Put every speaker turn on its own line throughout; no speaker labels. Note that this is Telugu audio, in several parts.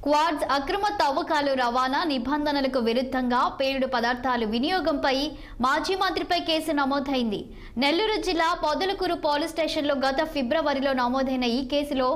క్వాడ్స్ అక్రమ తవ్వకాలు రవాణా నిబంధనలకు విరుద్ధంగా పేలుడు పదార్థాలు వినియోగంపై మాజీ మంత్రిపై కేసు నమోదైంది. నెల్లూరు జిల్లా పొదలకూరు పోలీస్ స్టేషన్లో గత ఫిబ్రవరిలో నమోదైన ఈ కేసులో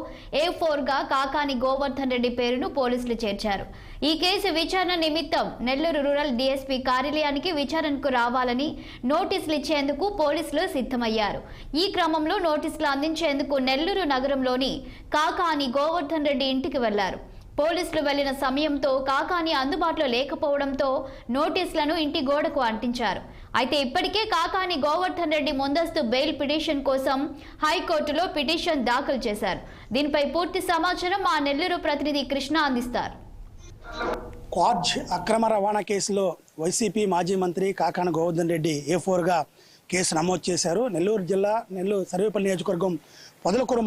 A4గా కాకాని గోవర్ధన్ రెడ్డి పేరును పోలీసులు చేర్చారు. ఈ కేసు విచారణ నిమిత్తం నెల్లూరు రూరల్ డీఎస్పీ కార్యాలయానికి విచారణకు రావాలని నోటీసులు ఇచ్చేందుకు పోలీసులు సిద్ధమయ్యారు. ఈ క్రమంలో నోటీసులు అందించేందుకు నెల్లూరు నగరంలోని కాకాని గోవర్ధన్ రెడ్డి ఇంటికి వెళ్లారు. పోలీసులు వెళ్లిన సమయంతో కాకాని అందుబాటులో లేకపోవడంతో నోటీసులను ఇంటి గోడకు అంటించారు. అయితే ఇప్పటికే కాకాని గోవర్ధన్ రెడ్డి ముందస్తు బెయిల్ పిటిషన్ కోసం హైకోర్టులో పిటిషన్ దాఖలు చేశారు. దీనిపై పూర్తి సమాచారం మా నెల్లూరు ప్రతినిధి కృష్ణ అందిస్తారు.
క్వాడ్జ్ అక్రమ రవాణా కేసులో వైసీపీ మాజీ మంత్రి కాకాని గోవర్ధన్ రెడ్డి A4గా కేసు నమోదు చేశారు. నెల్లూరు జిల్లా నెల్లూరు సర్వేపల్లి నియోజకవర్గం పొదలకూరు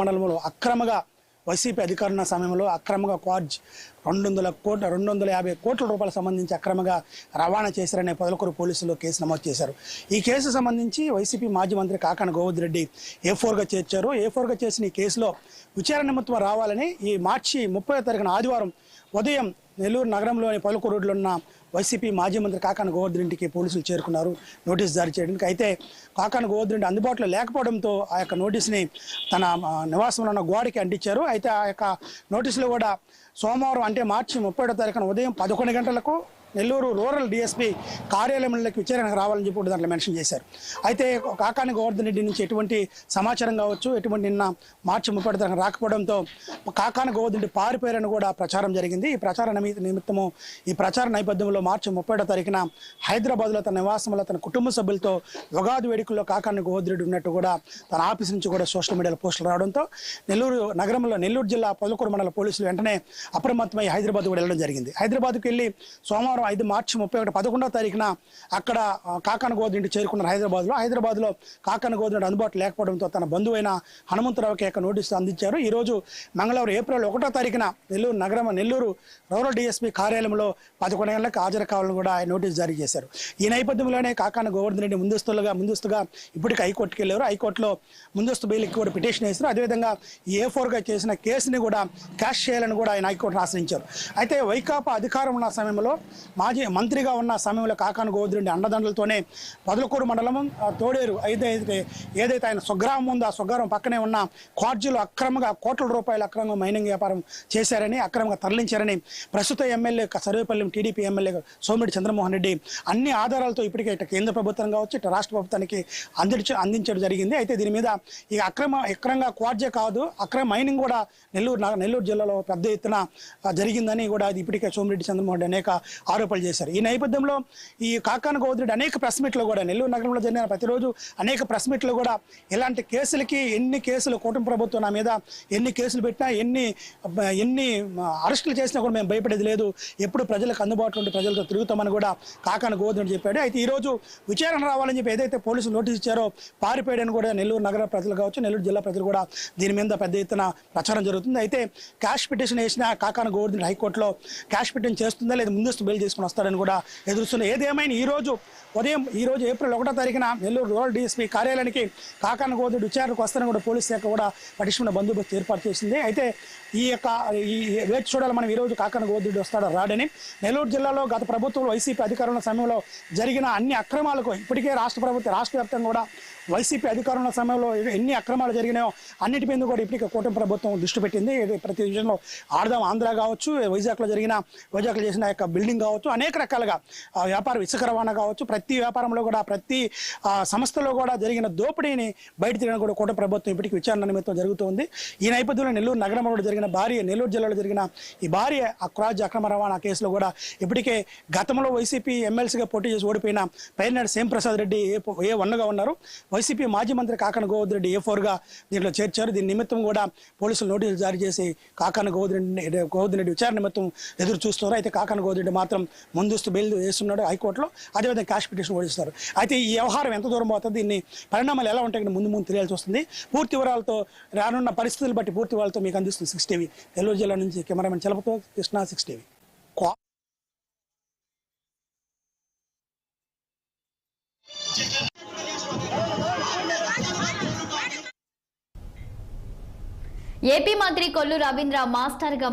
మండలంలో అక్రమంగా వైసీపీ అధికారుల సమయంలో అక్రమంగా క్వాడ్జ్ 250 కోట్ల రూపాయలకు సంబంధించి అక్రమంగా రవాణా చేశారనే పొదలకూరు పోలీసులు కేసు నమోదు చేశారు. ఈ కేసు సంబంధించి వైసీపీ మాజీ మంత్రి కాకాని గోవర్ధన్ రెడ్డి A4గా చేర్చారు. A4గా చేసిన ఈ కేసులో విచారణ నిమిత్తం రావాలని ఈ మార్చి 30వ తారీఖున ఆదివారం ఉదయం నెల్లూరు నగరంలోని పొదలకూరు రోడ్లో ఉన్న వైసీపీ మాజీ మంత్రి కాకాని గోవర్ధన్ రెడ్డికి పోలీసులు చేరుకున్నారు నోటీసు జారీ చేయడానికి. అయితే కాకాని గోవర్ధన్ రెడ్డి అందుబాటులో లేకపోవడంతో ఆ యొక్క నోటీసుని తన నివాసంలో ఉన్న గోడకి అంటించారు. అయితే ఆ యొక్క నోటీసులో కూడా సోమవారం అంటే మార్చి 30వ తారీఖున ఉదయం 11 గంటలకు నెల్లూరు రూరల్ డీఎస్పీ కార్యాలయంలోకి విచారణకు రావాలని చెప్పి దాంట్లో మెన్షన్ చేశారు. అయితే కాకాని గోవర్ధన్ రెడ్డి నుంచి ఎటువంటి సమాచారం కావచ్చు ఎటువంటి నిన్న మార్చి 30వ తారీఖున రాకపోవడంతో కాకాని గోవర్ధన్ రెడ్డి పారిపోయారని కూడా ప్రచారం జరిగింది. ఈ ప్రచార నేపథ్యంలో మార్చి 30వ తారీఖున హైదరాబాద్లో తన నివాసంలో తన కుటుంబ సభ్యులతో ఉగాది వేడుకల్లో కాకాని గోవర్ధన్ రెడ్డి ఉన్నట్టు కూడా తన ఆఫీస్ నుంచి కూడా సోషల్ మీడియాలో పోస్టులు రావడంతో నెల్లూరు జిల్లా పొదలకూరు మండల పోలీసులు వెంటనే అప్రమత్తమై హైదరాబాద్ కూడా వెళ్ళడం జరిగింది. హైదరాబాద్కి వెళ్ళి సోమవారం 5 మార్చి 11వ తారీఖున అక్కడ కాకాని గోవర్ధన్ రెడ్డి చేరుకున్నారు. హైదరాబాద్లో కాకాని గోవర్ధన్ రెడ్డి అందుబాటులో లేకపోవడంతో తన బంధువైన హనుమంతరావుకి యొక్క నోటీసు అందించారు. ఈరోజు మంగళవారం ఏప్రిల్ 1వ తారీఖున నెల్లూరు రూరల్ డీఎస్పీ కార్యాలయంలో 11 గంటలకు హాజరు కావాలని కూడా ఆయన నోటీసు జారీ చేశారు. ఈ నేపథ్యంలోనే కాకాని గోవర్ధన్ రెడ్డి ముందస్తుగా ఇప్పటికి హైకోర్టుకి వెళ్ళారు. హైకోర్టులో ముందస్తు బెయిల్కి కూడా పిటిషన్ వేశారు. అదేవిధంగా A4గా చేసిన కేసుని కూడా క్యాష్ చేయాలని కూడా ఆయన హైకోర్టును ఆశ్రయించారు. అయితే వైకాపా అధికారం ఉన్న సమయంలో మాజీ మంత్రిగా ఉన్న సమయంలో కాకాని గోవర్ధన్ రెడ్డి అండదండలతోనే పొదలకూరు మండలం తోడేరు ఏదైతే ఆయన స్వగ్రామం ఉందో ఆ స్వగ్రామం పక్కనే ఉన్న క్వాడ్జీలో అక్రమంగా కోట్ల రూపాయలు అక్రమంగా మైనింగ్ వ్యాపారం చేశారని అక్రమంగా తరలించారని ప్రస్తుత MLA Sarvepalli TDP MLA Somireddy Chandramohan Reddy అన్ని ఆధారాలతో ఇప్పటికే ఇటు కేంద్ర ప్రభుత్వం కావచ్చు ఇటు రాష్ట్ర ప్రభుత్వానికి అందించడం జరిగింది. అయితే దీని మీద ఈ అక్రమంగా క్వాడ్జే కాదు అక్రమ మైనింగ్ కూడా నెల్లూరు జిల్లాలో పెద్ద ఎత్తున జరిగిందని కూడా ఇప్పటికే సోమిరెడ్డి చంద్రమోహన్ రెడ్డి అనేక ఆరోపణలు చేశారు. ఈ నేపథ్యంలో ఈ కాకాని గోవర్ధన్ రెడ్డి అనేక ప్రెస్ మీట్లు కూడా నెల్లూరు నగరంలో జరిగిన ప్రతిరోజు అనేక ప్రెస్ మీట్లు కూడా ఇలాంటి కేసులకి ఎన్ని కేసులు కూటమి ప్రభుత్వం నా మీద ఎన్ని కేసులు పెట్టినా ఎన్ని అరెస్టులు చేసినా కూడా మేము భయపడేది లేదు, ఎప్పుడు ప్రజలకు అందుబాటులో ఉండి ప్రజలతో తిరుగుతామని కూడా కాకాని గోవర్ధన్ రెడ్డి చెప్పాడు. అయితే ఈరోజు విచారణ రావాలని చెప్పి ఏదైతే పోలీసులు నోటీస్ ఇచ్చారో పారిపోయాడని కూడా నెల్లూరు నగర ప్రజలు కావచ్చు నెల్లూరు జిల్లా ప్రజలు కూడా దీని మీద పెద్ద ఎత్తున ప్రచారం జరుగుతుంది. అయితే క్యాష్ పిటిషన్ వేసిన కాకాని గోవర్ధన్ రెడ్డి హైకోర్టులో క్యాష్ పిటిషన్ చేస్తుందా లేదా ముందస్తు బెయిల్ చేసుకుని వస్తాడని కూడా ఎదురుస్తున్నారు. ఏదేమైనా ఈరోజు ఏప్రిల్ 1వ తారీఖున నెల్లూరు రూరల్ డీఎస్పీ కార్యాలయానికి కాకాని గోవర్ధన్ రెడ్డి విచారణకు వస్తారని కూడా పోలీస్ శాఖ కూడా పటిష్టమైన బందోబస్తు ఏర్పాటు చేసింది. అయితే ఈ వేచి చూడాలి మనం ఈరోజు కాకాని గోవర్ధన్ రెడ్డి వస్తాడో రాడని. నెల్లూరు జిల్లాలో గత ప్రభుత్వంలో వైసీపీ అధికారంలో సమయంలో జరిగిన అన్ని అక్రమాలకు ఇప్పటికే రాష్ట్ర వ్యాప్తంగా కూడా వైసీపీ అధికారంలో సమయంలో ఎన్ని అక్రమాలు జరిగినాయో అన్నిటి మీద కూడా ఇప్పటికే కూటమి ప్రభుత్వం దృష్టి పెట్టింది. ప్రతి విషయంలో ఆంధ్ర కావచ్చు వైజాగ్లో చేసిన యొక్క బిల్డింగ్ కావచ్చు అనేక రకాలుగా వ్యాపారం ఇసుక రవాణా కావచ్చు ప్రతి వ్యాపారంలో కూడా ప్రతి సంస్థలో కూడా జరిగిన దోపిడీని బయట తీయడం కూడా కూటమి ప్రభుత్వం ఇప్పటికీ విచారణ నిమిత్తం జరుగుతుంది. ఈ నేపథ్యంలో నెల్లూరు జిల్లాలో జరిగిన ఈ భారీ క్వాడ్జ్ అక్రమ రవాణా కేసులో కూడా ఇప్పటికే గతంలో వైసీపీ ఎమ్మెల్సీగా పోటీ చేసి ఓడిపోయిన పైనాడు శ్యాంప్రసాద్ రెడ్డి A1గా ఉన్నారు. వైసీపీ మాజీ మంత్రి కాకాని గోవర్ధన్ రెడ్డి A4గా దీంట్లో చేర్చారు. దీని నిమిత్తం కూడా పోలీసులు నోటీసులు జారీ చేసి కాకాని గోవర్ధన్ రెడ్డి విచారణ నిమిత్తం ఎదురు చూస్తున్నారు. అయితే కాకాని గోవర్ధన్ రెడ్డి మాత్రం ముందస్తు బెయిల్ వేస్తున్నాడు హైకోర్టులో. అదేవిధంగా క్యాష్ పిటిషన్ ఓడిస్తారు. అయితే ఈ వ్యవహారం ఎంత దూరం పోతుంది దీన్ని పరిణామాలు ఎలా ఉంటాయి ముందు తెలియాల్సి వస్తుంది. పూర్తి వివరాలతో రానున్న పరిస్థితులు బట్టి పూర్తి వివరాలతో మీకు అందిస్తుంది 6 టీవీ. నెల్లూరు జిల్లా నుంచి కెమెరామెన్ చలపతో కృష్ణ 6 టీవీ.
ఏపీ మంత్రి కొల్లు రవీంద్ర మాస్టర్గా